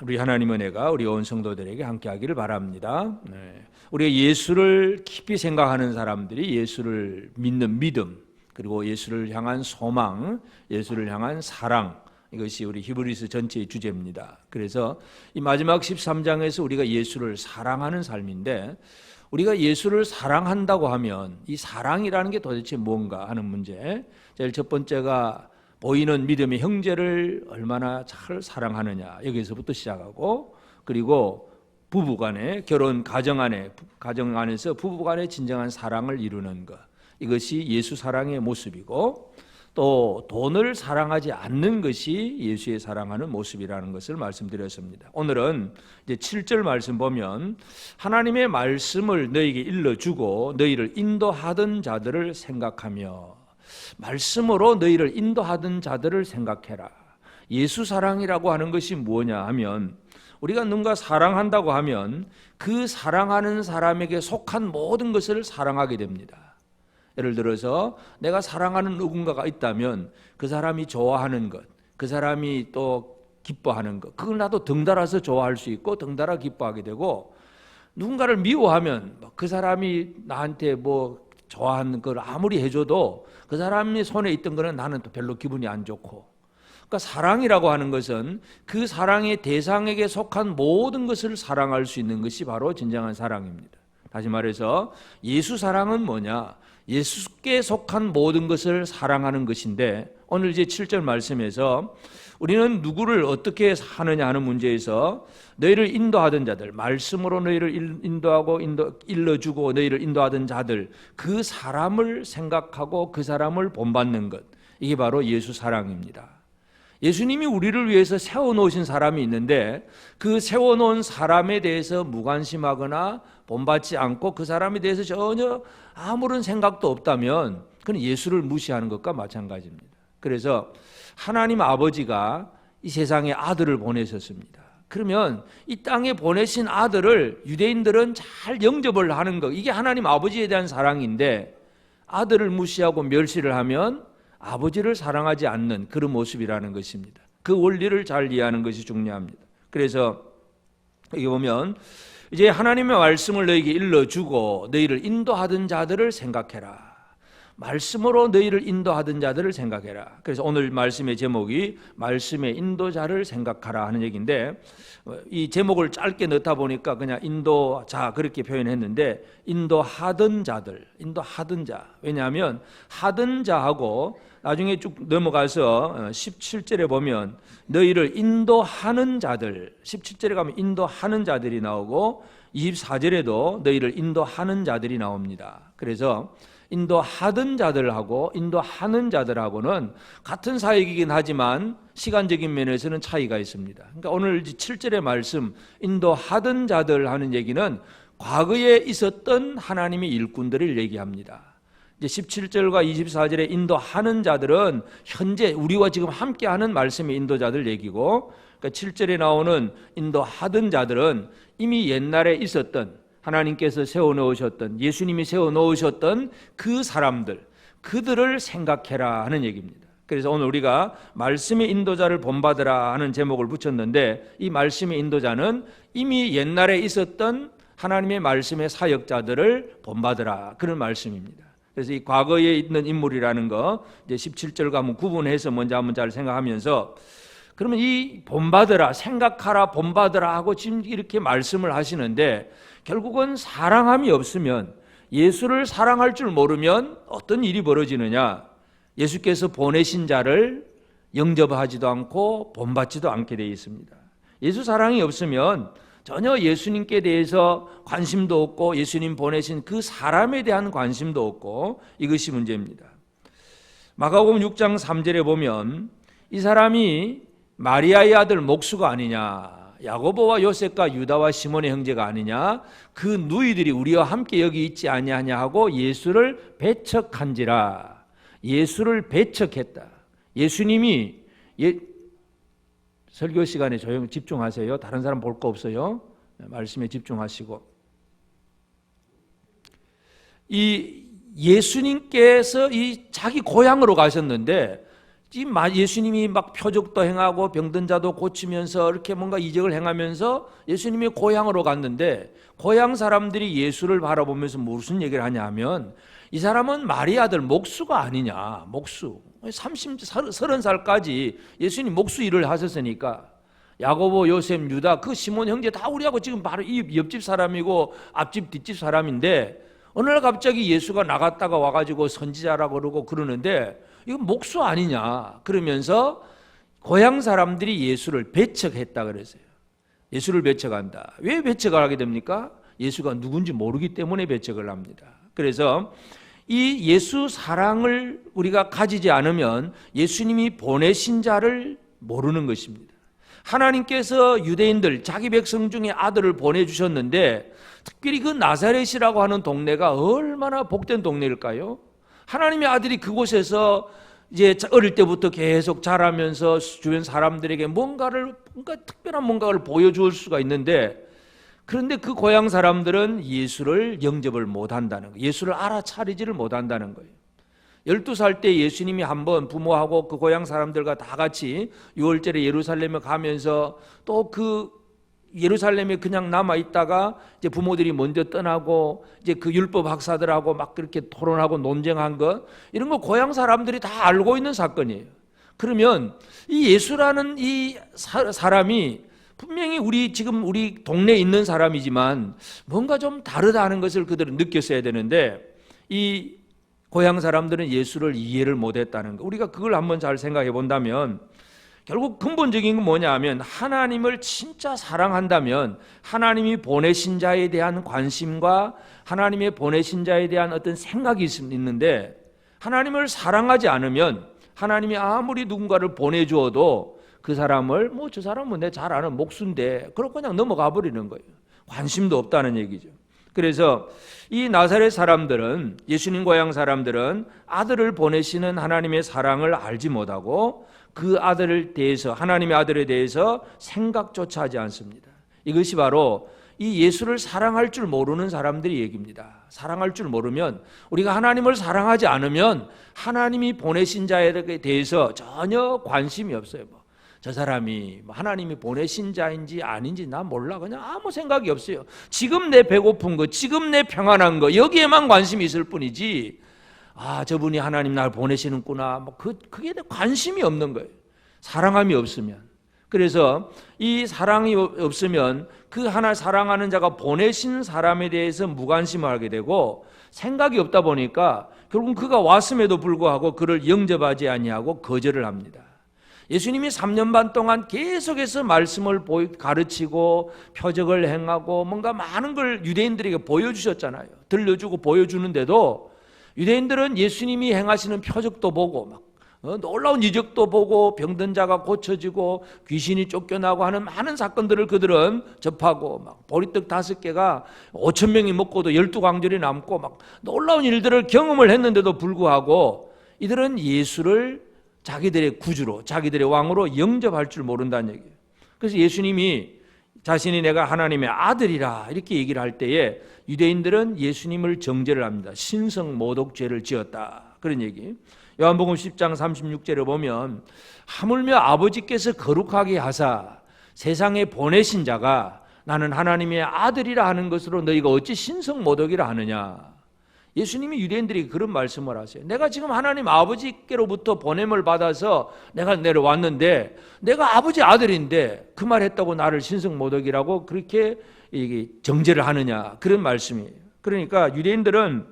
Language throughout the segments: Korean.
우리 하나님 은혜가 우리 온 성도들에게 함께하기를 바랍니다. 우리가 예수를 깊이 생각하는 사람들이 예수를 믿는 믿음, 그리고 예수를 향한 소망, 예수를 향한 사랑, 이것이 우리 히브리서 전체의 주제입니다. 그래서 이 마지막 13장에서 우리가 예수를 사랑하는 삶인데, 우리가 예수를 사랑한다고 하면 이 사랑이라는 게 도대체 뭔가 하는 문제. 제일 첫 번째가 보이는 믿음의 형제를 얼마나 잘 사랑하느냐, 여기서부터 시작하고, 그리고 부부간에, 결혼 가정 안에서 부부간의 진정한 사랑을 이루는 것, 이것이 예수 사랑의 모습이고, 또 돈을 사랑하지 않는 것이 예수의 사랑하는 모습이라는 것을 말씀드렸습니다. 오늘은 이제 7절 말씀 보면, 하나님의 말씀을 너희에게 일러주고 너희를 인도하던 자들을 생각하며, 말씀으로 너희를 인도하던 자들을 생각해라. 예수 사랑이라고 하는 것이 뭐냐 하면, 우리가 누군가 사랑한다고 하면 그 사랑하는 사람에게 속한 모든 것을 사랑하게 됩니다. 예를 들어서 내가 사랑하는 누군가가 있다면 그 사람이 좋아하는 것, 그 사람이 또 기뻐하는 것, 그걸 나도 덩달아서 좋아할 수 있고 덩달아 기뻐하게 되고, 누군가를 미워하면 그 사람이 나한테 뭐 좋아하는 걸 아무리 해줘도 그 사람이 손에 있던 거는 나는 또 별로 기분이 안 좋고, 그러니까 사랑이라고 하는 것은 그 사랑의 대상에게 속한 모든 것을 사랑할 수 있는 것이 바로 진정한 사랑입니다. 다시 말해서 예수 사랑은 뭐냐? 예수께 속한 모든 것을 사랑하는 것인데, 오늘 이제 7절 말씀에서 우리는 누구를 어떻게 하느냐 하는 문제에서 너희를 인도하던 자들, 말씀으로 너희를 인도하고 일러주고 너희를 인도하던 자들, 그 사람을 생각하고 그 사람을 본받는 것, 이게 바로 예수 사랑입니다. 예수님이 우리를 위해서 세워놓으신 사람이 있는데, 그 세워놓은 사람에 대해서 무관심하거나 본받지 않고 그 사람에 대해서 전혀 아무런 생각도 없다면 그건 예수를 무시하는 것과 마찬가지입니다. 그래서 하나님 아버지가 이 세상에 아들을 보내셨습니다. 그러면 이 땅에 보내신 아들을 유대인들은 잘 영접을 하는 것, 이게 하나님 아버지에 대한 사랑인데, 아들을 무시하고 멸시를 하면 아버지를 사랑하지 않는 그런 모습이라는 것입니다. 그 원리를 잘 이해하는 것이 중요합니다. 그래서 여기 보면 이제 하나님의 말씀을 너희에게 일러주고 너희를 인도하던 자들을 생각해라. 말씀으로 너희를 인도하던 자들을 생각해라. 그래서 오늘 말씀의 제목이 말씀의 인도자를 생각하라 하는 얘기인데, 이 제목을 짧게 넣다 보니까 그냥 인도자 그렇게 표현했는데, 인도하던 자들, 인도하던 자. 왜냐하면 하던 자하고 나중에 쭉 넘어가서 17절에 보면 너희를 인도하는 자들, 17절에 가면 인도하는 자들이 나오고 24절에도 너희를 인도하는 자들이 나옵니다. 그래서 인도하던 자들하고 인도하는 자들하고는 같은 사역이긴 하지만 시간적인 면에서는 차이가 있습니다. 그러니까 오늘 7절의 말씀 인도하던 자들 하는 얘기는 과거에 있었던 하나님의 일꾼들을 얘기합니다. 이제 17절과 24절에 인도하는 자들은 현재 우리와 지금 함께하는 말씀의 인도자들 얘기고, 그러니까 7절에 나오는 인도하던 자들은 이미 옛날에 있었던 하나님께서 세워놓으셨던, 예수님이 세워놓으셨던 그 사람들, 그들을 생각해라 하는 얘기입니다. 그래서 오늘 우리가 말씀의 인도자를 본받으라 하는 제목을 붙였는데, 이 말씀의 인도자는 이미 옛날에 있었던 하나님의 말씀의 사역자들을 본받으라, 그런 말씀입니다. 그래서 이 과거에 있는 인물이라는 거 이제 17절과 한번 구분해서 먼저 한번 잘 생각하면서, 그러면 이 본받으라, 생각하라, 본받으라 하고 지금 이렇게 말씀을 하시는데, 결국은 사랑함이 없으면, 예수를 사랑할 줄 모르면 어떤 일이 벌어지느냐? 예수께서 보내신 자를 영접하지도 않고 본받지도 않게 되어 있습니다. 예수 사랑이 없으면 전혀 예수님께 대해서 관심도 없고 예수님 보내신 그 사람에 대한 관심도 없고, 이것이 문제입니다. 마가복음 6장 3절에 보면 이 사람이 마리아의 아들 목수가 아니냐, 야고보와 요셉과 유다와 시몬의 형제가 아니냐, 그 누이들이 우리와 함께 여기 있지 아니하냐 하고 예수를 배척한지라. 예수를 배척했다. 예수님이 설교 시간에 조용히 집중하세요. 다른 사람 볼 거 없어요. 말씀에 집중하시고, 이 예수님께서 이 자기 고향으로 가셨는데 지금 예수님이 막 표적도 행하고 병든 자도 고치면서 이렇게 뭔가 이적을 행하면서 예수님이 고향으로 갔는데 고향 사람들이 예수를 바라보면서 무슨 얘기를 하냐 하면 이 사람은 마리 아들 목수가 아니냐. 목수 30살까지 예수님 목수 일을 하셨으니까 야고보, 요셉, 유다 그 시몬 형제 다 우리하고 지금 바로 이 옆집 사람이고 앞집 뒷집 사람인데 어느 날 갑자기 예수가 나갔다가 와가지고 선지자라고 그러고 그러는데 이건 목수 아니냐 그러면서 고향 사람들이 예수를 배척했다 그랬어요. 예수를 배척한다. 왜 배척을 하게 됩니까? 예수가 누군지 모르기 때문에 배척을 합니다. 그래서 이 예수 사랑을 우리가 가지지 않으면 예수님이 보내신 자를 모르는 것입니다. 하나님께서 유대인들 자기 백성 중에 아들을 보내주셨는데 특별히 그 나사렛이라고 하는 동네가 얼마나 복된 동네일까요? 하나님의 아들이 그곳에서 이제 어릴 때부터 계속 자라면서 주변 사람들에게 뭔가 특별한 뭔가를 보여줄 수가 있는데 그런데 그 고향 사람들은 예수를 영접을 못한다는 거예요. 예수를 알아차리지를 못한다는 거예요. 12살 때 예수님이 한번 부모하고 그 고향 사람들과 다 같이 유월절에 예루살렘에 가면서 또 그 예루살렘에 그냥 남아 있다가 이제 부모들이 먼저 떠나고 이제 그 율법 학사들하고 막 그렇게 토론하고 논쟁한 것 이런 거 고향 사람들이 다 알고 있는 사건이에요. 그러면 이 예수라는 이 사람이 분명히 지금 우리 동네에 있는 사람이지만 뭔가 좀 다르다는 것을 그들은 느꼈어야 되는데 이 고향 사람들은 예수를 이해를 못했다는 거. 우리가 그걸 한번 잘 생각해 본다면 결국 근본적인 건 뭐냐 하면 하나님을 진짜 사랑한다면 하나님이 보내신 자에 대한 관심과 하나님의 보내신 자에 대한 어떤 생각이 있는데 하나님을 사랑하지 않으면 하나님이 아무리 누군가를 보내주어도 그 사람을 저 사람은 내 잘 아는 목수인데 그렇고 그냥 넘어가 버리는 거예요. 관심도 없다는 얘기죠. 그래서 이 나사렛 사람들은 예수님 고향 사람들은 아들을 보내시는 하나님의 사랑을 알지 못하고 그 아들을 대해서 하나님의 아들에 대해서 생각조차 하지 않습니다. 이것이 바로 이 예수를 사랑할 줄 모르는 사람들의 얘기입니다. 사랑할 줄 모르면 우리가 하나님을 사랑하지 않으면 하나님이 보내신 자에 대해서 전혀 관심이 없어요. 저 사람이 하나님이 보내신 자인지 아닌지 난 몰라. 그냥 아무 생각이 없어요. 지금 내 배고픈 거, 지금 내 평안한 거 여기에만 관심이 있을 뿐이지 저분이 하나님 날 보내시는구나 그게 관심이 없는 거예요. 사랑함이 없으면. 그래서 이 사랑이 없으면 그 하나 사랑하는 자가 보내신 사람에 대해서 무관심을 하게 되고 생각이 없다 보니까 결국 그가 왔음에도 불구하고 그를 영접하지 아니하고 거절을 합니다. 예수님이 3년 반 동안 계속해서 말씀을 가르치고 표적을 행하고 뭔가 많은 걸 유대인들에게 보여주셨잖아요. 들려주고 보여주는데도 유대인들은 예수님이 행하시는 표적도 보고 막 놀라운 이적도 보고 병든 자가 고쳐지고 귀신이 쫓겨나고 하는 많은 사건들을 그들은 접하고 막 보리떡 5개가 5,000명이 먹고도 12광절이 남고 막 놀라운 일들을 경험을 했는데도 불구하고 이들은 예수를 자기들의 구주로 자기들의 왕으로 영접할 줄 모른다는 얘기예요. 그래서 예수님이 자신이 내가 하나님의 아들이라 이렇게 얘기를 할 때에 유대인들은 예수님을 정죄를 합니다. 신성모독죄를 지었다 그런 얘기. 요한복음 10장 36절에 보면 하물며 아버지께서 거룩하게 하사 세상에 보내신 자가 나는 하나님의 아들이라 하는 것으로 너희가 어찌 신성모독이라 하느냐. 예수님이 유대인들에게 그런 말씀을 하세요. 내가 지금 하나님 아버지께로부터 보냄을 받아서 내가 내려왔는데 내가 아버지 아들인데 그 말 했다고 나를 신성모독이라고 그렇게 정죄를 하느냐 그런 말씀이에요. 그러니까 유대인들은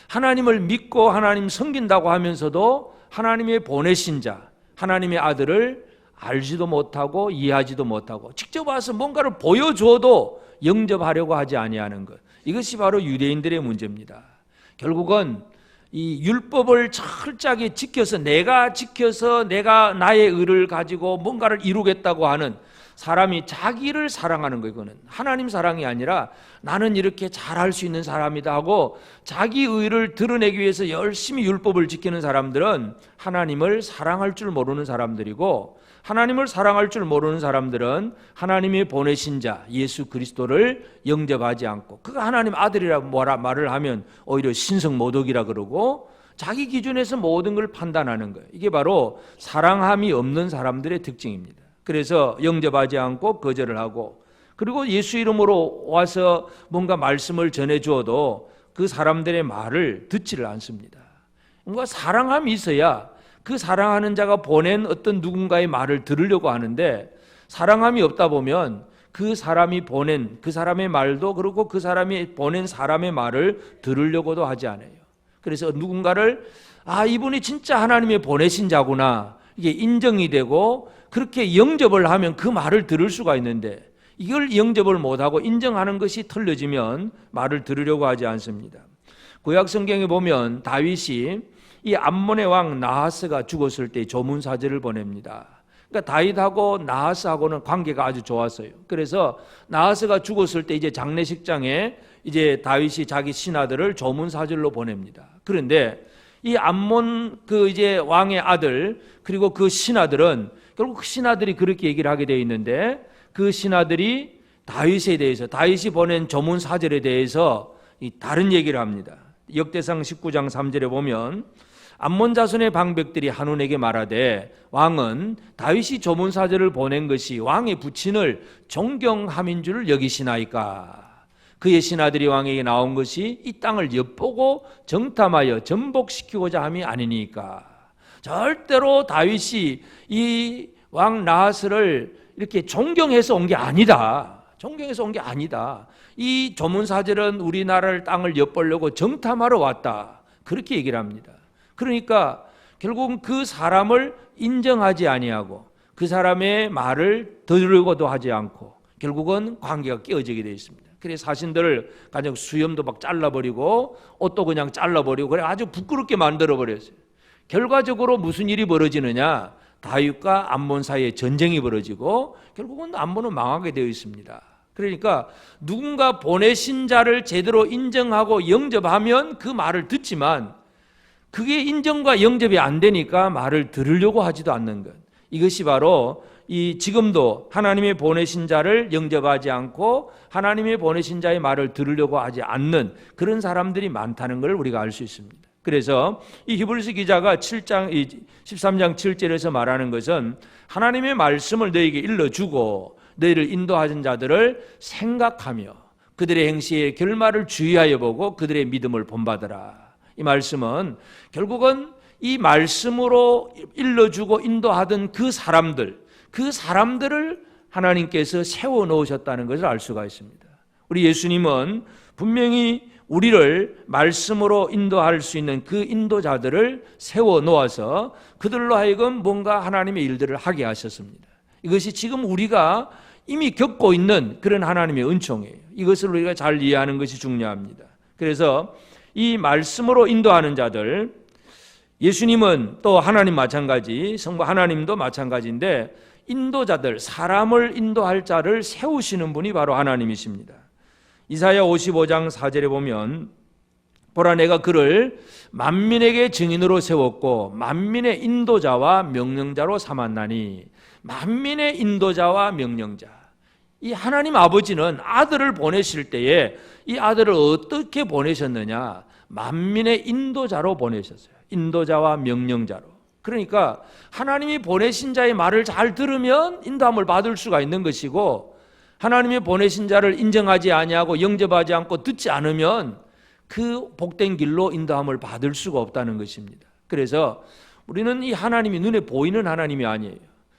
하나님을 믿고 하나님 섬긴다고 하면서도 하나님의 보내신 자 하나님의 아들을 알지도 못하고 이해하지도 못하고 직접 와서 뭔가를 보여줘도 영접하려고 하지 아니하는 것. 이것이 바로 유대인들의 문제입니다. 결국은 이 율법을 철저하게 지켜서 내가 나의 의를 가지고 뭔가를 이루겠다고 하는 사람이 자기를 사랑하는 거예요. 이거는 하나님 사랑이 아니라 나는 이렇게 잘할 수 있는 사람이다 하고 자기 의를 드러내기 위해서 열심히 율법을 지키는 사람들은 하나님을 사랑할 줄 모르는 사람들이고 하나님을 사랑할 줄 모르는 사람들은 하나님이 보내신 자 예수 그리스도를 영접하지 않고 그가 하나님 아들이라고 말을 하면 오히려 신성모독이라 그러고 자기 기준에서 모든 걸 판단하는 거예요. 이게 바로 사랑함이 없는 사람들의 특징입니다. 그래서 영접하지 않고 거절을 하고, 그리고 예수 이름으로 와서 뭔가 말씀을 전해 주어도 그 사람들의 말을 듣지를 않습니다. 뭔가 사랑함이 있어야 그 사랑하는 자가 보낸 어떤 누군가의 말을 들으려고 하는데, 사랑함이 없다 보면 그 사람이 보낸 그 사람의 말도, 그리고 그 사람이 보낸 사람의 말을 들으려고도 하지 않아요. 그래서 누군가를 이분이 진짜 하나님의 보내신 자구나, 이게 인정이 되고 그렇게 영접을 하면 그 말을 들을 수가 있는데, 이걸 영접을 못하고 인정하는 것이 틀려지면 말을 들으려고 하지 않습니다. 구약 성경에 보면 다윗이 이 암몬의 왕 나하스가 죽었을 때 조문사제를 보냅니다. 그러니까 다윗하고 나하스하고는 관계가 아주 좋았어요. 그래서 나하스가 죽었을 때 이제 장례식장에 이제 다윗이 자기 신하들을 조문사절로 보냅니다. 그런데 이 암몬 그 이제 왕의 아들, 그리고 그 신하들은 결국 그 신하들이 그렇게 얘기를 하게 되어 있는데, 그 신하들이 다윗에 대해서, 다윗이 보낸 조문사절에 대해서 다른 얘기를 합니다. 역대상 19장 3절에 보면 암몬 자손의 방백들이 한온에게 말하되, 왕은 다윗이 조문사절을 보낸 것이 왕의 부친을 존경함인 줄 여기시나이까? 그의 신하들이 왕에게 나온 것이 이 땅을 엿보고 정탐하여 전복시키고자 함이 아니니까. 절대로 다윗이 이 왕 나하스를 이렇게 존경해서 온 게 아니다. 존경해서 온 게 아니다. 이 조문사절은 우리나라를 땅을 엿보려고 정탐하러 왔다. 그렇게 얘기를 합니다. 그러니까 결국은 그 사람을 인정하지 아니하고 그 사람의 말을 들으려고도 하지 않고 결국은 관계가 깨어지게 되어 있습니다. 그래서 자신들을 가장 수염도 막 잘라버리고 옷도 그냥 잘라버리고 그래 아주 부끄럽게 만들어버렸어요. 결과적으로 무슨 일이 벌어지느냐, 다윗과 암몬 사이에 전쟁이 벌어지고 결국은 암몬은 망하게 되어 있습니다. 그러니까 누군가 보내신 자를 제대로 인정하고 영접하면 그 말을 듣지만, 그게 인정과 영접이 안 되니까 말을 들으려고 하지도 않는 것. 이것이 바로 이 지금도 하나님의 보내신 자를 영접하지 않고 하나님의 보내신 자의 말을 들으려고 하지 않는 그런 사람들이 많다는 걸 우리가 알 수 있습니다. 그래서 이 히브리서 기자가 13장 7절에서 말하는 것은 하나님의 말씀을 너에게 일러주고 너희를 인도하는 자들을 생각하며 그들의 행실의 결말을 주의하여 보고 그들의 믿음을 본받으라. 이 말씀은 결국은 이 말씀으로 일러주고 인도하던 그 사람들을 하나님께서 세워놓으셨다는 것을 알 수가 있습니다. 우리 예수님은 분명히 우리를 말씀으로 인도할 수 있는 그 인도자들을 세워놓아서 그들로 하여금 뭔가 하나님의 일들을 하게 하셨습니다. 이것이 지금 우리가 이미 겪고 있는 그런 하나님의 은총이에요. 이것을 우리가 잘 이해하는 것이 중요합니다. 그래서 이 말씀으로 인도하는 자들, 예수님은 또 하나님 마찬가지, 성부 하나님도 마찬가지인데 인도자들, 사람을 인도할 자를 세우시는 분이 바로 하나님이십니다. 이사야 55장 4절에 보면 보라 내가 그를 만민에게 증인으로 세웠고 만민의 인도자와 명령자로 삼았나니. 만민의 인도자와 명령자, 이 하나님 아버지는 아들을 보내실 때에 이 아들을 어떻게 보내셨느냐, 만민의 인도자로 보내셨어요. 인도자와 명령자로. 그러니까 하나님이 보내신 자의 말을 잘 들으면 인도함을 받을 수가 있는 것이고, 하나님이 보내신 자를 인정하지 아니하고 영접하지 않고 듣지 않으면 그 복된 길로 인도함을 받을 수가 없다는 것입니다. 그래서 우리는 이 하나님이 눈에 보이는 하나님이 아니에요.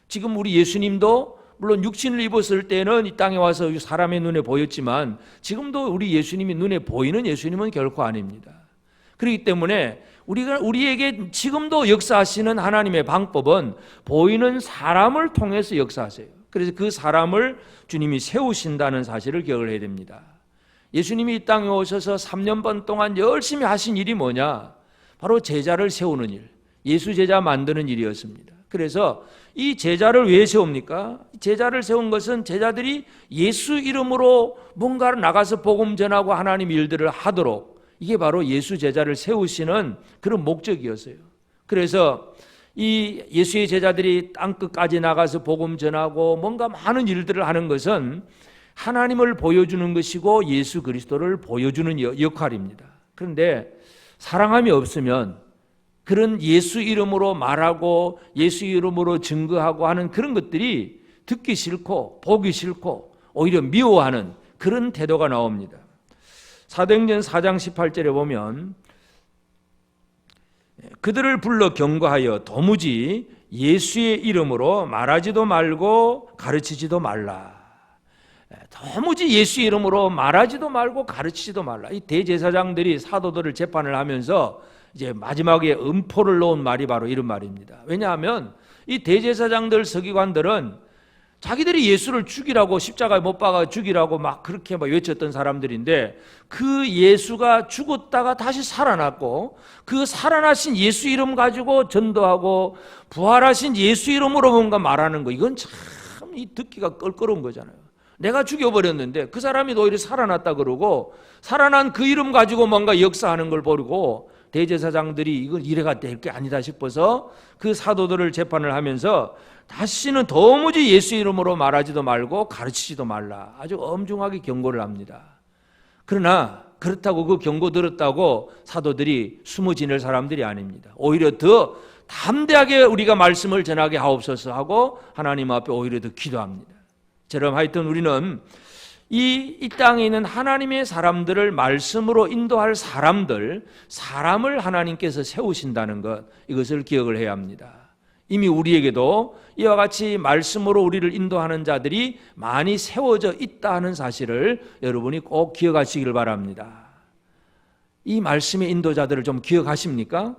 지금 우리 예수님도 물론 육신을 입었을 때는 이 땅에 와서 사람의 눈에 보였지만 지금도 우리 예수님이 눈에 보이는 예수님은 결코 아닙니다. 그렇기 때문에 우리에게 지금도 역사하시는 하나님의 방법은 보이는 사람을 통해서 역사하세요. 그래서 그 사람을 주님이 세우신다는 사실을 기억을 해야 됩니다. 예수님이 이 땅에 오셔서 3년 반 동안 열심히 하신 일이 뭐냐? 바로 제자를 세우는 일, 예수 제자 만드는 일이었습니다. 그래서 이 제자를 왜 세웁니까? 제자를 세운 것은 제자들이 예수 이름으로 뭔가를 나가서 복음 전하고 하나님 일들을 하도록, 이게 바로 예수 제자를 세우시는 그런 목적이었어요. 그래서 이 예수의 제자들이 땅끝까지 나가서 복음 전하고 뭔가 많은 일들을 하는 것은 하나님을 보여주는 것이고 예수 그리스도를 보여주는 역할입니다. 그런데 사랑함이 없으면 그런 예수 이름으로 말하고 예수 이름으로 증거하고 하는 그런 것들이 듣기 싫고 보기 싫고 오히려 미워하는 그런 태도가 나옵니다. 사도행전 4장 18절에 보면 그들을 불러 경고하여 도무지 예수의 이름으로 말하지도 말고 가르치지도 말라. 도무지 예수 이름으로 말하지도 말고 가르치지도 말라. 이 대제사장들이 사도들을 재판을 하면서 이제 마지막에 음포를 놓은 말이 바로 이런 말입니다. 왜냐하면 이 대제사장들 서기관들은 자기들이 예수를 죽이라고 십자가에 못 박아 죽이라고 막 그렇게 막 외쳤던 사람들인데 그 예수가 죽었다가 다시 살아났고 그 살아나신 예수 이름 가지고 전도하고 부활하신 예수 이름으로 뭔가 말하는 거, 이건 참 이 듣기가 껄끄러운 거잖아요. 내가 죽여버렸는데 그 사람이 오히려 살아났다 그러고 살아난 그 이름 가지고 뭔가 역사하는 걸 보고 대제사장들이 이건 이래가 될 게 아니다 싶어서 그 사도들을 재판을 하면서 다시는 도무지 예수 이름으로 말하지도 말고 가르치지도 말라, 아주 엄중하게 경고를 합니다. 그러나 그렇다고 그 경고 들었다고 사도들이 숨어 지낼 사람들이 아닙니다. 오히려 더 담대하게 우리가 말씀을 전하게 하옵소서 하고 하나님 앞에 오히려 더 기도합니다. 저럼 하여튼 우리는 이 땅에 있는 하나님의 사람들을 말씀으로 인도할 사람을 하나님께서 세우신다는 것, 이것을 기억을 해야 합니다. 이미 우리에게도 이와 같이 말씀으로 우리를 인도하는 자들이 많이 세워져 있다는 사실을 여러분이 꼭 기억하시길 바랍니다. 이 말씀의 인도자들을 좀 기억하십니까?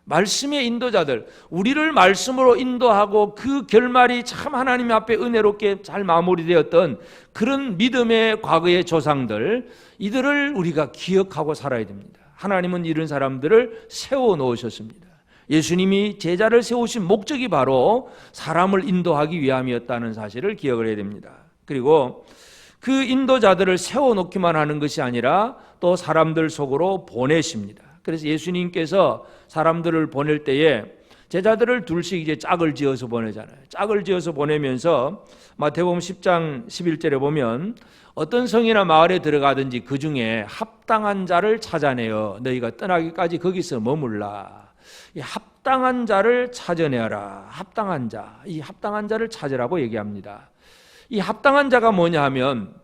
말씀의 인도자들, 우리를 말씀으로 인도하고 그 결말이 참 하나님 앞에 은혜롭게 잘 마무리되었던 그런 믿음의 과거의 조상들, 이들을 우리가 기억하고 살아야 됩니다. 하나님은 이런 사람들을 세워놓으셨습니다. 예수님이 제자를 세우신 목적이 바로 사람을 인도하기 위함이었다는 사실을 기억을 해야 됩니다. 그리고 그 인도자들을 세워놓기만 하는 것이 아니라 또 사람들 속으로 보내십니다. 그래서 예수님께서 사람들을 보낼 때에 제자들을 둘씩 이제 짝을 지어서 보내잖아요. 짝을 지어서 보내면서 마태복음 10장 11절에 보면 어떤 성이나 마을에 들어가든지 그 중에 합당한 자를 찾아내어 너희가 떠나기까지 거기서 머물라. 이 합당한 자를 찾아내라. 합당한 자, 이 합당한 자를 찾으라고 얘기합니다. 이 합당한 자가 뭐냐 하면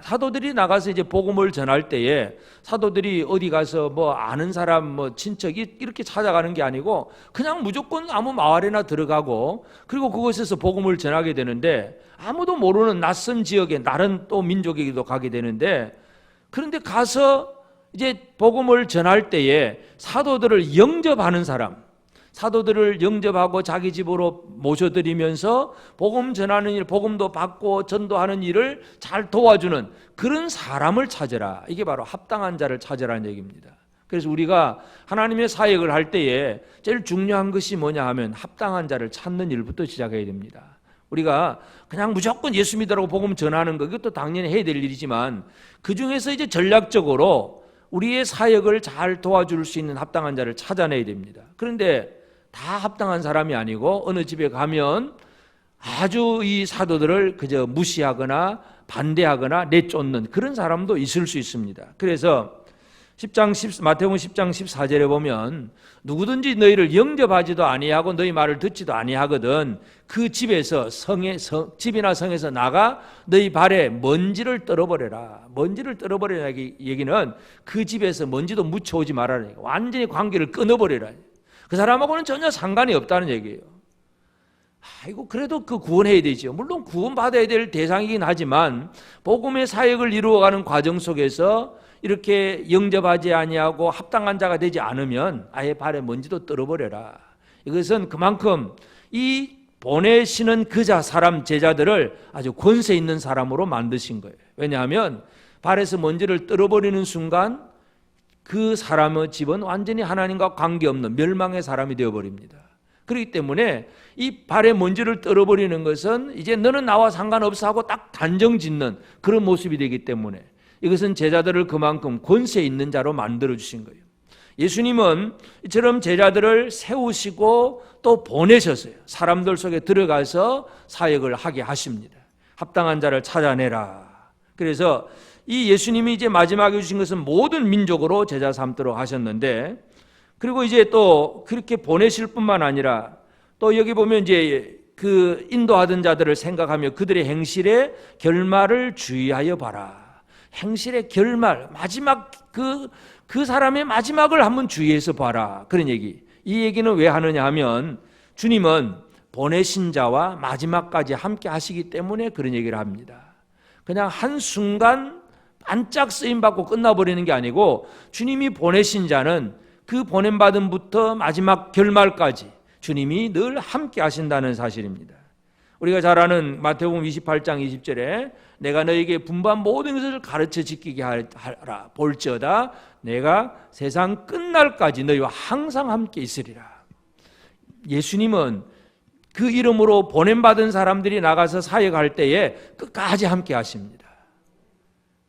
사도들이 나가서 이제 복음을 전할 때에 사도들이 어디 가서 뭐 아는 사람 뭐 친척이 이렇게 찾아가는 게 아니고 그냥 무조건 아무 마을에나 들어가고 그리고 그곳에서 복음을 전하게 되는데 아무도 모르는 낯선 지역에 다른 또 민족에게도 가게 되는데 그런데 가서 이제 복음을 전할 때에 사도들을 영접하는 사람, 사도들을 영접하고 자기 집으로 모셔드리면서 복음 전하는 일, 복음도 받고 전도하는 일을 잘 도와주는 그런 사람을 찾으라. 이게 바로 합당한 자를 찾으라는 얘기입니다. 그래서 우리가 하나님의 사역을 할 때에 제일 중요한 것이 뭐냐 하면 합당한 자를 찾는 일부터 시작해야 됩니다. 우리가 그냥 무조건 예수 믿으라고 복음 전하는 거, 이것도 당연히 해야 될 일이지만 그 중에서 이제 전략적으로 우리의 사역을 잘 도와줄 수 있는 합당한 자를 찾아내야 됩니다. 그런데 다 합당한 사람이 아니고 어느 집에 가면 아주 이 사도들을 그저 무시하거나 반대하거나 내쫓는 그런 사람도 있을 수 있습니다. 그래서 마태복음 10장 14절에 보면 누구든지 너희를 영접하지도 아니하고 너희 말을 듣지도 아니하거든 그 집에서 집이나 성에서 나가 너희 발에 먼지를 떨어버려라. 먼지를 떨어버리라 얘기는 그 집에서 먼지도 묻혀오지 말아라. 완전히 관계를 끊어버려라. 그 사람하고는 전혀 상관이 없다는 얘기예요. 아이고 그래도 그 구원해야 되죠. 물론 구원받아야 될 대상이긴 하지만 복음의 사역을 이루어가는 과정 속에서 이렇게 영접하지 아니하고 합당한 자가 되지 않으면 아예 발에 먼지도 떨어버려라. 이것은 그만큼 이 보내시는 그자 사람 제자들을 아주 권세 있는 사람으로 만드신 거예요. 왜냐하면 발에서 먼지를 떨어버리는 순간 그 사람의 집은 완전히 하나님과 관계없는 멸망의 사람이 되어버립니다. 그렇기 때문에 이 발에 먼지를 떨어버리는 것은 이제 너는 나와 상관없어 하고 딱 단정 짓는 그런 모습이 되기 때문에 이것은 제자들을 그만큼 권세 있는 자로 만들어주신 거예요. 예수님은 이처럼 제자들을 세우시고 또 보내셨어요. 사람들 속에 들어가서 사역을 하게 하십니다. 합당한 자를 찾아내라. 그래서 이 예수님이 이제 마지막에 주신 것은 모든 민족으로 제자 삼도록 하셨는데 그리고 이제 또 그렇게 보내실 뿐만 아니라 또 여기 보면 이제 그 인도하던 자들을 생각하며 그들의 행실의 결말을 주의하여 봐라. 행실의 결말, 마지막 그 사람의 마지막을 한번 주의해서 봐라. 그런 얘기. 이 얘기는 왜 하느냐 하면 주님은 보내신 자와 마지막까지 함께 하시기 때문에 그런 얘기를 합니다. 그냥 한순간 반짝 쓰임받고 끝나버리는 게 아니고 주님이 보내신 자는 그 보냄받음부터 마지막 결말까지 주님이 늘 함께 하신다는 사실입니다. 우리가 잘 아는 마태복음 28장 20절에 내가 너에게 분부한 모든 것을 가르쳐 지키게 하라. 볼지어다 내가 세상 끝날까지 너희와 항상 함께 있으리라. 예수님은 그 이름으로 보냄받은 사람들이 나가서 사역할 때에 끝까지 함께 하십니다.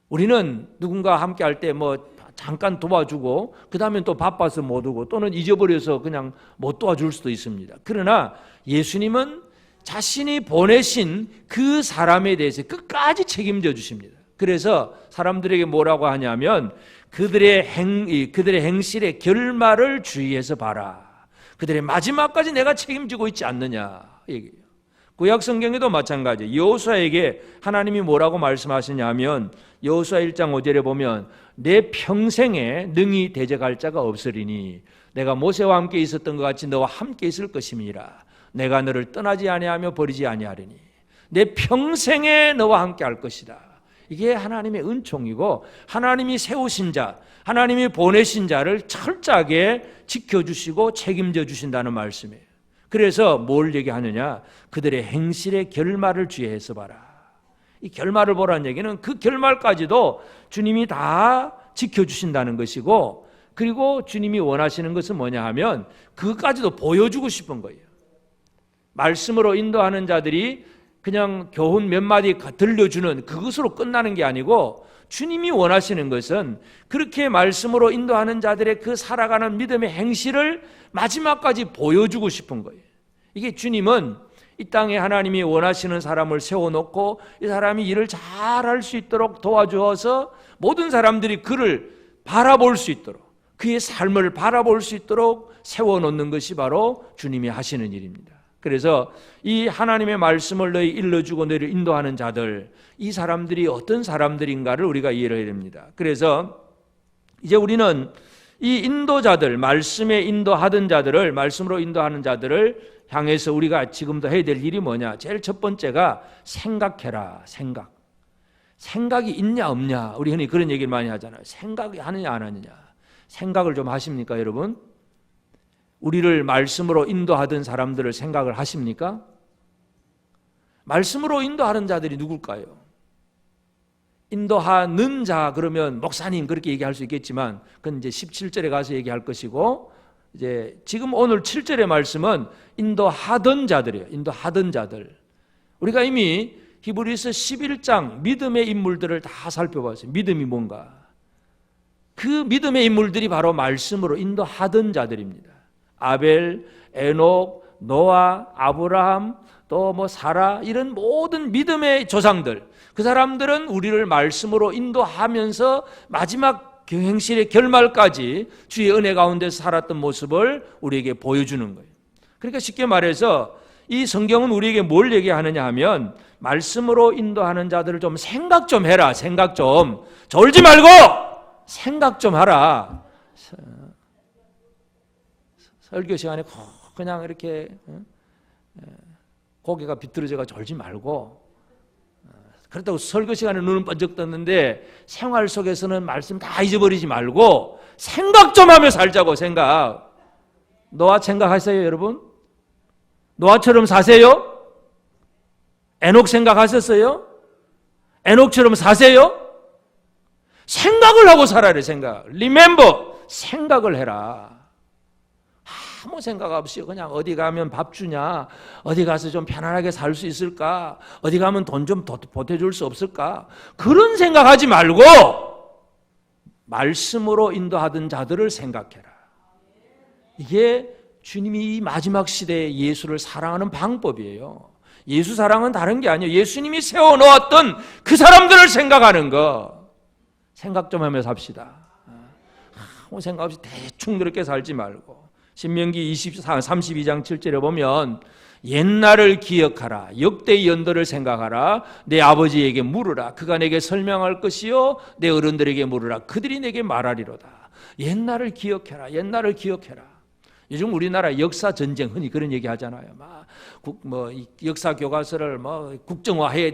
우리는 누군가 함께 할 때 뭐 잠깐 도와주고 그 다음에 또 바빠서 못 오고 또는 잊어버려서 그냥 못 도와줄 수도 있습니다. 그러나 예수님은 자신이 보내신 그 사람에 대해서 끝까지 책임져 주십니다. 그래서 사람들에게 뭐라고 하냐면 그들의 행실의 결말을 주의해서 봐라. 그들의 마지막까지 내가 책임지고 있지 않느냐 얘기예요. 구약 성경에도 마찬가지예요. 여호수아에게 하나님이 뭐라고 말씀하시냐면 여호수아 1장 5절에 보면 내 평생에 능히 대적할 자가 없으리니 내가 모세와 함께 있었던 것 같이 너와 함께 있을 것임이라. 내가 너를 떠나지 아니하며 버리지 아니하리니 내 평생에 너와 함께 할 것이다. 이게 하나님의 은총이고 하나님이 세우신 자, 하나님이 보내신 자를 철저하게 지켜주시고 책임져 주신다는 말씀이에요. 그래서 뭘 얘기하느냐? 그들의 행실의 결말을 주의해서 봐라. 이 결말을 보라는 얘기는 그 결말까지도 주님이 다 지켜주신다는 것이고, 그리고 주님이 원하시는 것은 뭐냐 하면 그것까지도 보여주고 싶은 거예요. 말씀으로 인도하는 자들이 그냥 교훈 몇 마디 들려주는 그것으로 끝나는 게 아니고 주님이 원하시는 것은 그렇게 말씀으로 인도하는 자들의 그 살아가는 믿음의 행실을 마지막까지 보여주고 싶은 거예요. 이게 주님은 이 땅에 하나님이 원하시는 사람을 세워놓고 이 사람이 일을 잘할 수 있도록 도와주어서 모든 사람들이 그를 바라볼 수 있도록, 그의 삶을 바라볼 수 있도록 세워놓는 것이 바로 주님이 하시는 일입니다. 그래서 이 하나님의 말씀을 너희 일러주고 너희를 인도하는 자들, 이 사람들이 어떤 사람들인가를 우리가 이해를 해야 됩니다. 그래서 이제 우리는 이 인도자들, 말씀에 인도하던 자들을, 말씀으로 인도하는 자들을 향해서 우리가 지금도 해야 될 일이 뭐냐? 제일 첫 번째가 생각해라. 생각이 있냐 없냐? 우리 흔히 그런 얘기를 많이 하잖아요. 생각이 하느냐 안 하느냐? 생각을 좀 하십니까, 여러분? 우리를 말씀으로 인도하던 사람들을 생각을 하십니까? 말씀으로 인도하는 자들이 누굴까요? 인도하는 자 그러면 목사님 그렇게 얘기할 수 있겠지만 그건 이제 17절에 가서 얘기할 것이고, 이제 지금 오늘 7절의 말씀은 인도하던 자들이에요. 인도하던 자들. 우리가 이미 히브리서 11장 믿음의 인물들을 다 살펴봤어요. 믿음이 뭔가. 그 믿음의 인물들이 바로 말씀으로 인도하던 자들입니다. 아벨, 에녹, 노아, 아브라함, 또 뭐 사라, 이런 모든 믿음의 조상들, 그 사람들은 우리를 말씀으로 인도하면서 마지막 행실의 결말까지 주의 은혜 가운데서 살았던 모습을 우리에게 보여주는 거예요. 그러니까 쉽게 말해서 이 성경은 우리에게 뭘 얘기하느냐 하면 말씀으로 인도하는 자들을 좀 생각 좀 해라. 생각 좀. 졸지 말고 생각 좀 하라. 설교 시간에 그냥 이렇게 고개가 비뚤어져가 졸지 말고, 그렇다고 설교 시간에 눈은 번쩍 떴는데 생활 속에서는 말씀 다 잊어버리지 말고 생각 좀 하며 살자고. 생각. 노아 생각하세요, 여러분? 노아처럼 사세요? 에녹 생각하셨어요? 에녹처럼 사세요? 생각을 하고 살아야 생각. Remember, 생각을 해라. 아무 생각 없이 그냥 어디 가면 밥 주냐, 어디 가서 좀 편안하게 살 수 있을까, 어디 가면 돈 좀 보태줄 수 없을까, 그런 생각하지 말고 말씀으로 인도하던 자들을 생각해라. 이게 주님이 이 마지막 시대에 예수를 사랑하는 방법이에요. 예수 사랑은 다른 게 아니에요. 예수님이 세워놓았던 그 사람들을 생각하는 거. 생각 좀 하며 삽시다. 아무 생각 없이 대충 그렇게 살지 말고 신명기 32장 7절에 보면 옛날을 기억하라. 역대의 연도를 생각하라. 내 아버지에게 물으라. 그가 내게 설명할 것이요 내 어른들에게 물으라. 그들이 내게 말하리로다. 옛날을 기억해라. 옛날을 기억해라. 요즘 우리나라 역사 전쟁 흔히 그런 얘기 하잖아요. 역사 교과서를 국정화해야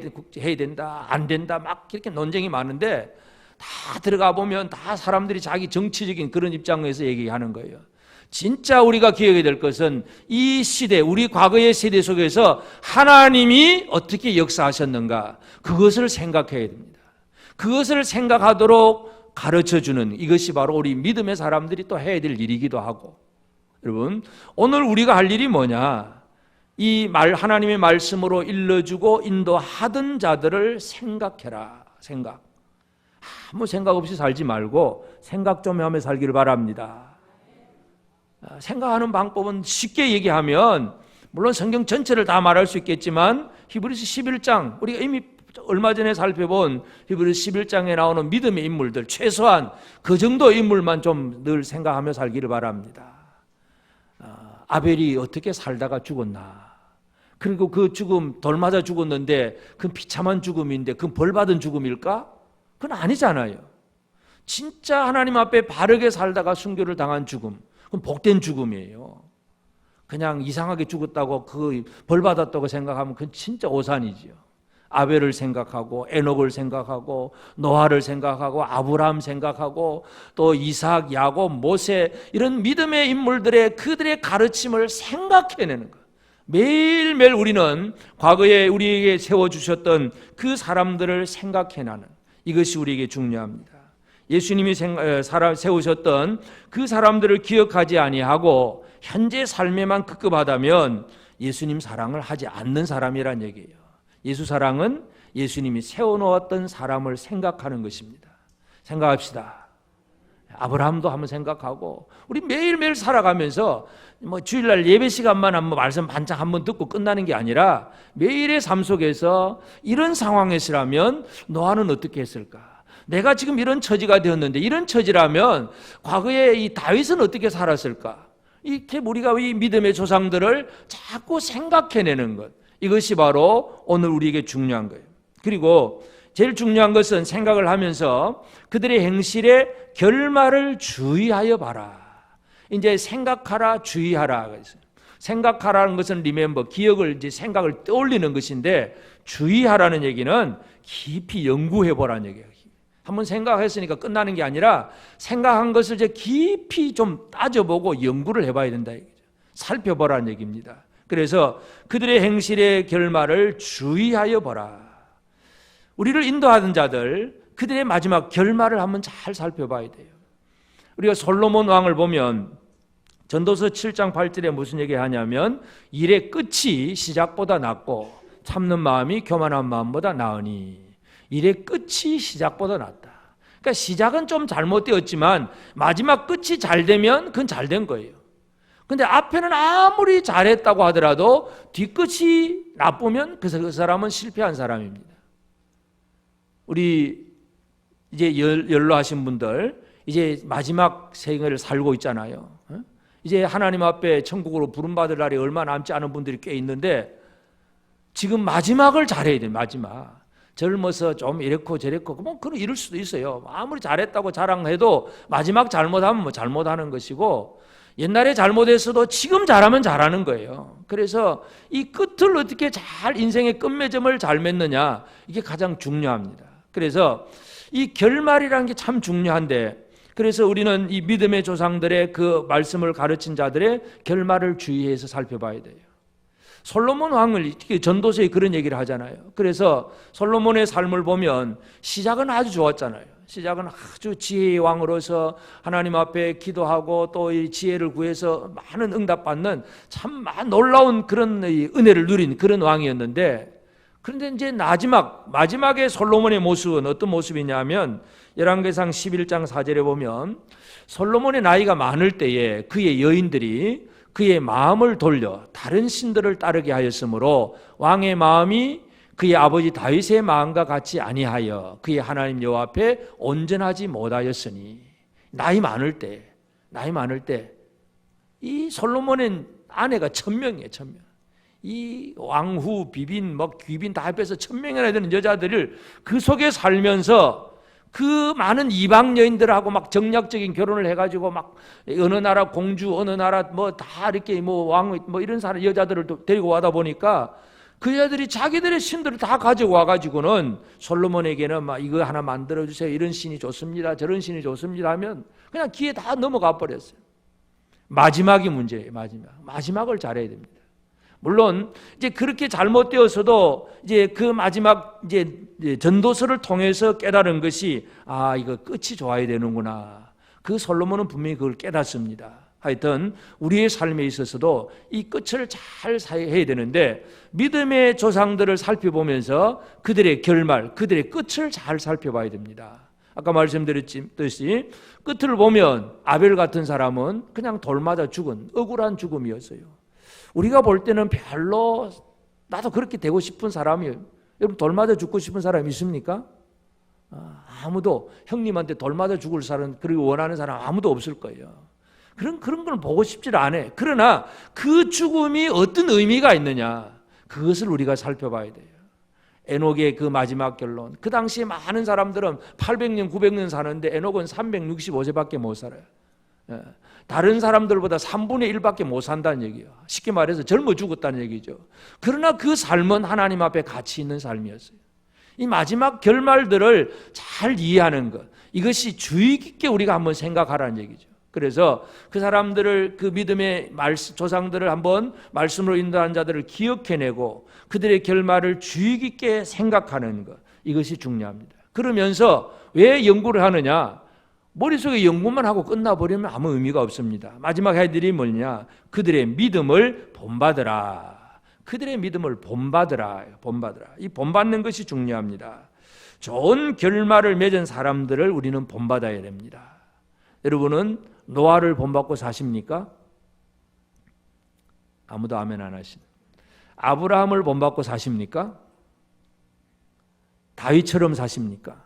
된다, 안 된다, 막 이렇게 논쟁이 많은데 다 들어가 보면 다 사람들이 자기 정치적인 그런 입장에서 얘기하는 거예요. 진짜 우리가 기억해야 될 것은 이 시대, 우리 과거의 세대 속에서 하나님이 어떻게 역사하셨는가, 그것을 생각해야 됩니다. 그것을 생각하도록 가르쳐주는 이것이 바로 우리 믿음의 사람들이 또 해야 될 일이기도 하고, 여러분 오늘 우리가 할 일이 뭐냐, 이 하나님의 말씀으로 일러주고 인도하던 자들을 생각해라. 아무 생각 없이 살지 말고 생각 좀 하며 살기를 바랍니다. 생각하는 방법은 쉽게 얘기하면 물론 성경 전체를 다 말할 수 있겠지만 히브리서 11장, 우리가 이미 얼마 전에 살펴본 히브리서 11장에 나오는 믿음의 인물들, 최소한 그 정도 인물만 좀 늘 생각하며 살기를 바랍니다. 아벨이 어떻게 살다가 죽었나, 그리고 그 죽음 돌 맞아 죽었는데 그건 비참한 죽음인데 그건 벌받은 죽음일까? 그건 아니잖아요. 진짜 하나님 앞에 바르게 살다가 순교를 당한 죽음, 그건 복된 죽음이에요. 그냥 이상하게 죽었다고 그 벌받았다고 생각하면 그건 진짜 오산이지요. 아벨을 생각하고 에녹을 생각하고 노아를 생각하고 아브라함 생각하고 또 이삭, 야곱, 모세, 이런 믿음의 인물들의 그들의 가르침을 생각해내는 것. 매일매일 우리는 과거에 우리에게 세워주셨던 그 사람들을 생각해내는, 이것이 우리에게 중요합니다. 예수님이 세우셨던 그 사람들을 기억하지 아니하고 현재 삶에만 급급하다면 예수님 사랑을 하지 않는 사람이란 얘기예요. 예수 사랑은 예수님이 세워놓았던 사람을 생각하는 것입니다. 생각합시다. 아브라함도 한번 생각하고, 우리 매일매일 살아가면서 주일날 예배 시간만 한번 말씀 반짝 한번 듣고 끝나는 게 아니라 매일의 삶 속에서 이런 상황에서라면 노아는 어떻게 했을까? 내가 지금 이런 처지가 되었는데 이런 처지라면 과거에 이 다윗은 어떻게 살았을까? 이렇게 우리가 이 믿음의 조상들을 자꾸 생각해내는 것, 이것이 바로 오늘 우리에게 중요한 거예요. 그리고 제일 중요한 것은 생각을 하면서 그들의 행실의 결말을 주의하여 봐라. 이제 생각하라, 주의하라. 생각하라는 것은 remember, 기억을, 이제 생각을 떠올리는 것인데, 주의하라는 얘기는 깊이 연구해 보라는 얘기예요. 한번 생각했으니까 끝나는 게 아니라 생각한 것을 이제 깊이 좀 따져보고 연구를 해봐야 된다. 살펴보라는 얘기입니다. 그래서 그들의 행실의 결말을 주의하여 보라. 우리를 인도하던 자들, 그들의 마지막 결말을 한번 잘 살펴봐야 돼요. 우리가 솔로몬 왕을 보면 전도서 7장 8절에 무슨 얘기하냐면, 일의 끝이 시작보다 낫고 참는 마음이 교만한 마음보다 나으니, 일의 끝이 시작보다 낫다. 그러니까 시작은 좀 잘못되었지만 마지막 끝이 잘 되면 그건 잘 된 거예요. 근데 앞에는 아무리 잘했다고 하더라도 뒤끝이 나쁘면 그 사람은 실패한 사람입니다. 우리 이제 연로하신 분들 이제 마지막 생을 살고 있잖아요. 이제 하나님 앞에 천국으로 부름받을 날이 얼마 남지 않은 분들이 꽤 있는데 지금 마지막을 잘해야 돼요. 마지막. 젊어서 좀 이랬고 저랬고 그런 이럴 수도 있어요. 아무리 잘했다고 자랑해도 마지막 잘못하면 잘못하는 것이고, 옛날에 잘못했어도 지금 잘하면 잘하는 거예요. 그래서 이 끝을 어떻게 잘, 인생의 끝맺음을 잘 맺느냐, 이게 가장 중요합니다. 그래서 이 결말이라는 게 참 중요한데, 그래서 우리는 이 믿음의 조상들의 그 말씀을 가르친 자들의 결말을 주의해서 살펴봐야 돼요. 솔로몬 왕을 전도서에 그런 얘기를 하잖아요. 그래서 솔로몬의 삶을 보면 시작은 아주 좋았잖아요. 시작은 아주 지혜의 왕으로서 하나님 앞에 기도하고 또 이 지혜를 구해서 많은 응답받는 참 놀라운 그런 은혜를 누린 그런 왕이었는데, 그런데 이제 마지막에 솔로몬의 모습은 어떤 모습이냐면, 열왕기상 11장 4절에 보면 솔로몬의 나이가 많을 때에 그의 여인들이 그의 마음을 돌려 다른 신들을 따르게 하였으므로 왕의 마음이 그의 아버지 다윗의 마음과 같이 아니하여 그의 하나님 여호와 앞에 온전하지 못하였으니, 나이 많을 때 이 솔로몬의 아내가 1000명이에요. 1000명. 이 왕후, 비빈, 귀빈 다 합해서 1000명이나 되는 여자들을 그 속에 살면서 그 많은 이방 여인들하고 막 정략적인 결혼을 해가지고 막 어느 나라 공주, 어느 나라 다 이렇게 왕 이런 사람 여자들을 데리고 와다 보니까 그 여자들이 자기들의 신들을 다 가지고 와가지고는 솔로몬에게는 막 이거 하나 만들어 주세요. 이런 신이 좋습니다. 저런 신이 좋습니다. 하면 그냥 귀에 다 넘어가 버렸어요. 마지막이 문제예요. 마지막을 잘해야 됩니다. 물론 이제 그렇게 잘못되어서도 이제 그 마지막 이제 전도서를 통해서 깨달은 것이 이거 끝이 좋아야 되는구나. 그 솔로몬은 분명히 그걸 깨닫습니다. 하여튼 우리의 삶에 있어서도 이 끝을 잘 해야 되는데 믿음의 조상들을 살펴보면서 그들의 결말, 그들의 끝을 잘 살펴봐야 됩니다. 아까 말씀드렸듯이 끝을 보면 아벨 같은 사람은 그냥 돌 맞아 죽은 억울한 죽음이었어요. 우리가 볼 때는 별로 나도 그렇게 되고 싶은 사람이에요. 여러분 돌 맞아 죽고 싶은 사람 있습니까? 아무도 형님한테 돌 맞아 죽을 사람 그리고 원하는 사람 아무도 없을 거예요. 그런 걸 보고 싶지를 않아요. 그러나 그 죽음이 어떤 의미가 있느냐 그것을 우리가 살펴봐야 돼요. 에녹의 그 마지막 결론. 그 당시에 많은 사람들은 800년, 900년 사는데 에녹은 365세밖에 못 살아요. 다른 사람들보다 3분의 1밖에 못 산다는 얘기예요. 쉽게 말해서 젊어 죽었다는 얘기죠. 그러나 그 삶은 하나님 앞에 가치 있는 삶이었어요. 이 마지막 결말들을 잘 이해하는 것, 이것이 주의 깊게 우리가 한번 생각하라는 얘기죠. 그래서 그 사람들을 그 믿음의 조상들을 한번 말씀으로 인도한 자들을 기억해내고 그들의 결말을 주의 깊게 생각하는 것, 이것이 중요합니다. 그러면서 왜 연구를 하느냐? 머릿속에 연구만 하고 끝나버리면 아무 의미가 없습니다. 마지막 해야 될 일이 뭐냐? 그들의 믿음을 본받으라. 그들의 믿음을 본받으라. 이 본받는 것이 중요합니다. 좋은 결말을 맺은 사람들을 우리는 본받아야 됩니다. 여러분은 노아를 본받고 사십니까? 아무도 아멘 안 하시네. 아브라함을 본받고 사십니까? 다윗처럼 사십니까?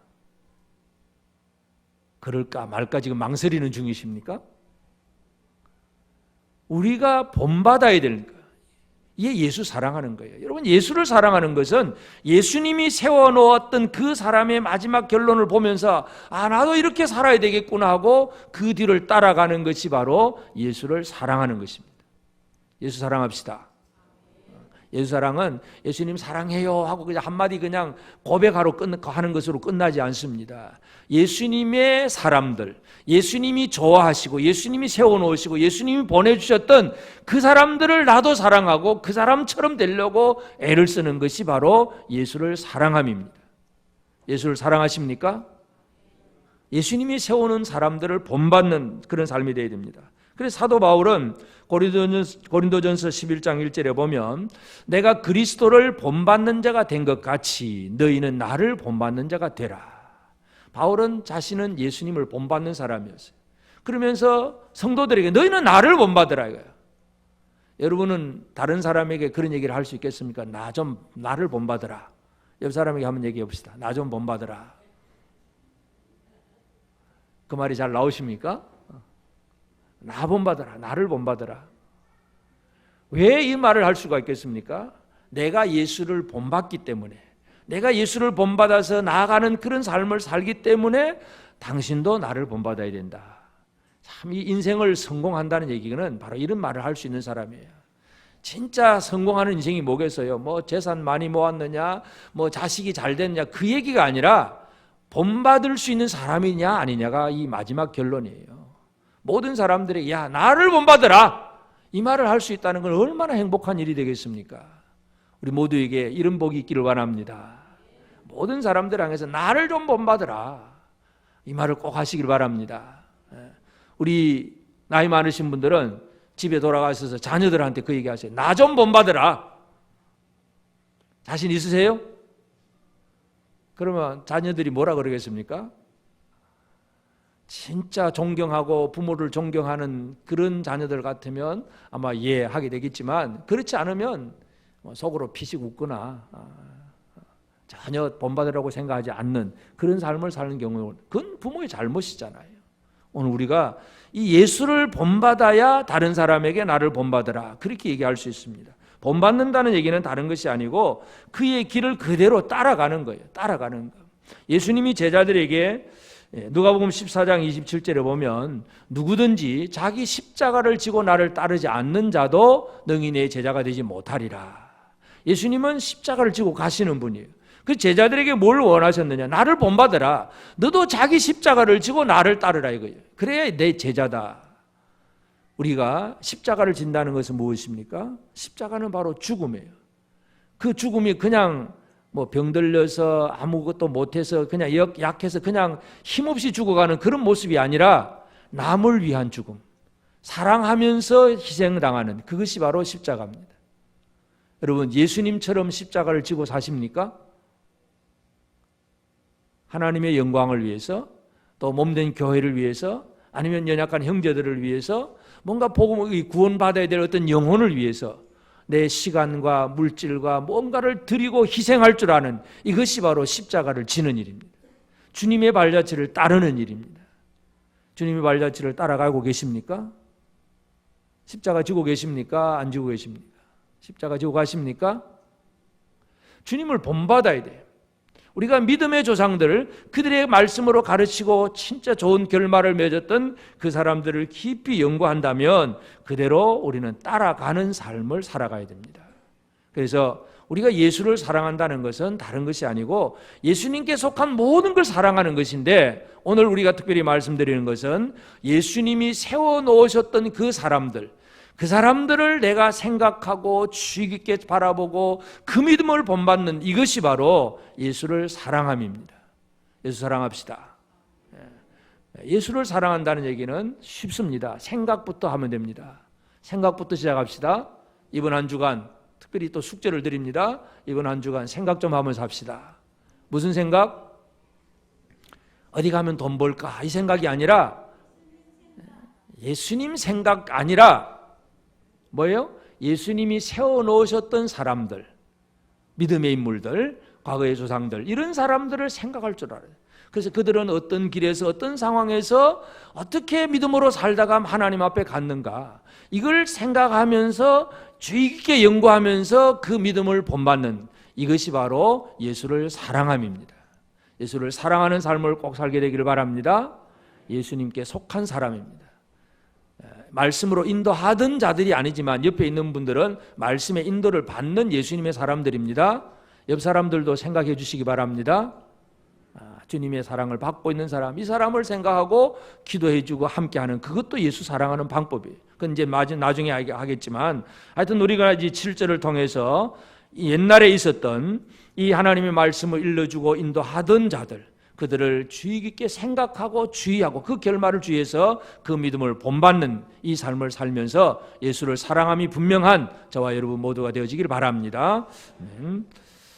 그럴까 말까 지금 망설이는 중이십니까? 우리가 본받아야 되는 거예요. 이게 예수 사랑하는 거예요. 여러분, 예수를 사랑하는 것은 예수님이 세워놓았던 그 사람의 마지막 결론을 보면서 나도 이렇게 살아야 되겠구나 하고 그 뒤를 따라가는 것이 바로 예수를 사랑하는 것입니다. 예수 사랑합시다. 예수 사랑은 예수님 사랑해요 하고 그냥 한마디 그냥 고백하러 하는 것으로 끝나지 않습니다. 예수님의 사람들, 예수님이 좋아하시고 예수님이 세워놓으시고 예수님이 보내주셨던 그 사람들을 나도 사랑하고 그 사람처럼 되려고 애를 쓰는 것이 바로 예수를 사랑함입니다. 예수를 사랑하십니까? 예수님이 세우는 사람들을 본받는 그런 삶이 되어야 됩니다. 그래서 사도 바울은 고린도전서 11장 1절에 보면 내가 그리스도를 본받는 자가 된 것 같이 너희는 나를 본받는 자가 되라. 바울은 자신은 예수님을 본받는 사람이었어요. 그러면서 성도들에게 너희는 나를 본받으라 이거예요. 여러분은 다른 사람에게 그런 얘기를 할 수 있겠습니까? 나를 본받으라. 옆 사람에게 한번 얘기해 봅시다. 나 좀 본받으라. 그 말이 잘 나오십니까? 나 본받으라. 나를 본받으라. 왜 이 말을 할 수가 있겠습니까? 내가 예수를 본받기 때문에, 내가 예수를 본받아서 나아가는 그런 삶을 살기 때문에 당신도 나를 본받아야 된다. 참 이 인생을 성공한다는 얘기는 바로 이런 말을 할 수 있는 사람이에요. 진짜 성공하는 인생이 뭐겠어요? 뭐 재산 많이 모았느냐, 뭐 자식이 잘 됐냐, 그 얘기가 아니라 본받을 수 있는 사람이냐 아니냐가 이 마지막 결론이에요. 모든 사람들이 야 나를 본받으라 이 말을 할 수 있다는 건 얼마나 행복한 일이 되겠습니까? 우리 모두에게 이런 복이 있기를 원합니다. 모든 사람들 향해서 나를 좀 본받으라 이 말을 꼭 하시길 바랍니다. 우리 나이 많으신 분들은 집에 돌아가셔서 자녀들한테 그 얘기하세요. 나 좀 본받으라. 자신 있으세요? 그러면 자녀들이 뭐라 그러겠습니까? 진짜 존경하고 부모를 존경하는 그런 자녀들 같으면 아마 예 하게 되겠지만 그렇지 않으면 속으로 피식 웃거나 전혀 본받으라고 생각하지 않는 그런 삶을 사는 경우는 그건 부모의 잘못이잖아요. 오늘 우리가 이 예수를 본받아야 다른 사람에게 나를 본받으라, 그렇게 얘기할 수 있습니다. 본받는다는 얘기는 다른 것이 아니고 그의 길을 그대로 따라가는 거예요. 따라가는 거. 예수님이 제자들에게 누가복음 14장 27절에 보면 누구든지 자기 십자가를 지고 나를 따르지 않는 자도 능히 내 제자가 되지 못하리라. 예수님은 십자가를 지고 가시는 분이에요. 그 제자들에게 뭘 원하셨느냐? 나를 본받으라. 너도 자기 십자가를 지고 나를 따르라 이거예요. 그래야 내 제자다. 우리가 십자가를 진다는 것은 무엇입니까? 십자가는 바로 죽음이에요. 그 죽음이 그냥 뭐 병들려서 아무것도 못해서 그냥 약해서 그냥 힘없이 죽어가는 그런 모습이 아니라 남을 위한 죽음, 사랑하면서 희생당하는, 그것이 바로 십자가입니다. 여러분, 예수님처럼 십자가를 지고 사십니까? 하나님의 영광을 위해서, 또 몸된 교회를 위해서, 아니면 연약한 형제들을 위해서, 뭔가 복음의 구원받아야 될 어떤 영혼을 위해서 내 시간과 물질과 뭔가를 드리고 희생할 줄 아는, 이것이 바로 십자가를 지는 일입니다. 주님의 발자취를 따르는 일입니다. 주님의 발자취를 따라가고 계십니까? 십자가 지고 계십니까? 안 지고 계십니까? 십자가 지고 가십니까? 주님을 본받아야 돼요. 우리가 믿음의 조상들, 그들의 말씀으로 가르치고 진짜 좋은 결말을 맺었던 그 사람들을 깊이 연구한다면 그대로 우리는 따라가는 삶을 살아가야 됩니다. 그래서 우리가 예수를 사랑한다는 것은 다른 것이 아니고 예수님께 속한 모든 걸 사랑하는 것인데, 오늘 우리가 특별히 말씀드리는 것은 예수님이 세워놓으셨던 그 사람들을 내가 생각하고 주의 깊게 바라보고 그 믿음을 본받는, 이것이 바로 예수를 사랑함입니다. 예수 사랑합시다. 예수를 사랑한다는 얘기는 쉽습니다. 생각부터 하면 됩니다. 생각부터 시작합시다. 이번 한 주간 특별히 또 숙제를 드립니다. 이번 한 주간 생각 좀 하면서 합시다. 무슨 생각? 어디 가면 돈 벌까? 이 생각이 아니라, 예수님 생각 아니라 뭐예요? 예수님이 세워놓으셨던 사람들, 믿음의 인물들, 과거의 조상들, 이런 사람들을 생각할 줄 알아요. 그래서 그들은 어떤 길에서 어떤 상황에서 어떻게 믿음으로 살다가 하나님 앞에 갔는가, 이걸 생각하면서 주의 깊게 연구하면서 그 믿음을 본받는, 이것이 바로 예수를 사랑함입니다. 예수를 사랑하는 삶을 꼭 살게 되기를 바랍니다. 예수님께 속한 사람입니다. 말씀으로 인도하던 자들이 아니지만 옆에 있는 분들은 말씀의 인도를 받는 예수님의 사람들입니다. 옆 사람들도 생각해 주시기 바랍니다. 주님의 사랑을 받고 있는 사람, 이 사람을 생각하고 기도해 주고 함께하는, 그것도 예수 사랑하는 방법이에요. 그건 이제 나중에 하겠지만, 하여튼 우리가 이제 7절을 통해서 옛날에 있었던 이 하나님의 말씀을 일러주고 인도하던 자들, 그들을 주의 깊게 생각하고 주의하고 그 결말을 주의해서 그 믿음을 본받는 이 삶을 살면서 예수를 사랑함이 분명한 저와 여러분 모두가 되어지길 바랍니다.